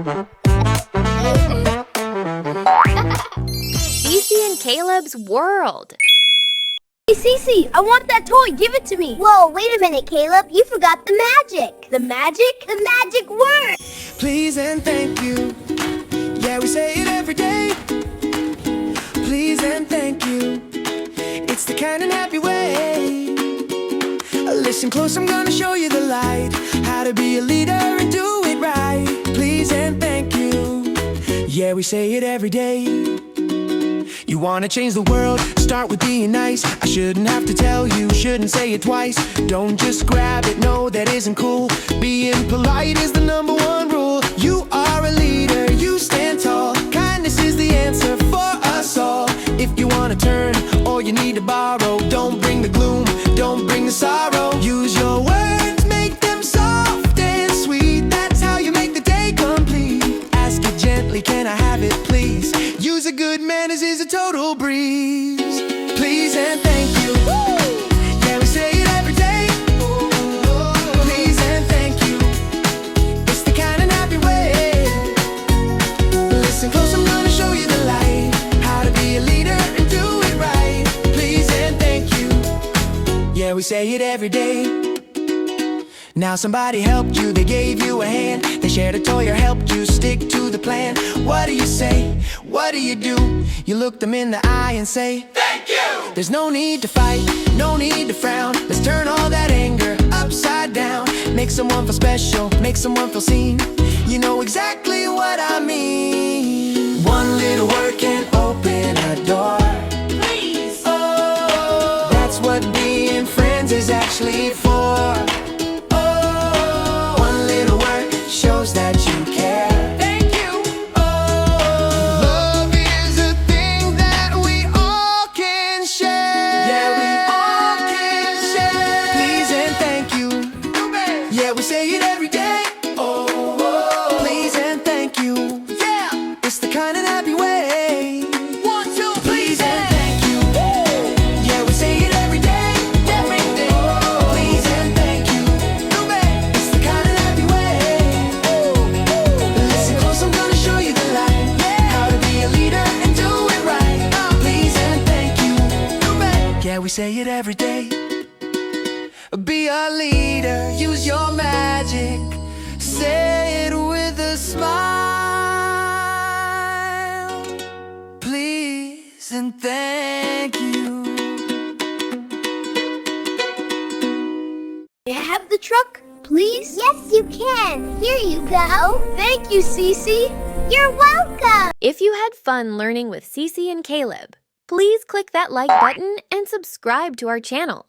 Cece and Caleb's world. Hey, Cece, I want that toy. Give it to me. Whoa, wait a minute, Caleb. You forgot the magic. The magic? The magic word. Please and thank you. Yeah, we say it every day. Please and thank you. It's the kind and happy way. Listen close, I'm gonna show you the light. How to be a leader and do it right. Please and thank you. Yeah, we say it every day. You wanna change the world, start with being nice. I shouldn't have to tell you, shouldn't say it twice. Don't just grab it, no, that isn't cool. Being polite is the #1 rule. You are a leader, you stand tall. Kindness is the answer for us all. If you wanna turn, or you need to borrow, don't bring the gloom, don't bring the sorrow. Use your words, make them soft and sweet. That's how you make the day complete. Ask it gently, can I have it please? Use a good manners is a total breeze. Please and thank you. Yeah, we say it every day. Please and thank you. It's the kind and happy way. Listen close, I'm gonna show you the light. How to be a leader and do it right. Please and thank you. Yeah, we say it every day. Now somebody helped you, they gave you a hand. They shared a toy or helped you stick to the plan. What do you say? What do you do? You look them in the eye and say, thank you! There's no need to fight, no need to frown. Let's turn all that anger upside down. Make someone feel special, make someone feel seen. You know exactly what I mean. One little word can open a door. Please! Oh, that's what being friends is actually for. Shows that you care. Thank you. Oh, love is a thing that we all can share. Yeah, we all can share. Please and thank you. Yeah, we say it every day. Oh, please and thank you. Yeah, it's the kind and happy way. 1, 2, please and thank you. Yeah, we say it every day. Every day. Please and thank you. It's the kind and happy way. Yeah, we say it every day. Be a leader, use your magic. Say it with a smile. Please and thank you. May I have the truck, please? Yes, you can. Here you go. Thank you, Cece. You're welcome. If you had fun learning with Cece and Caleb, please click that like button and subscribe to our channel.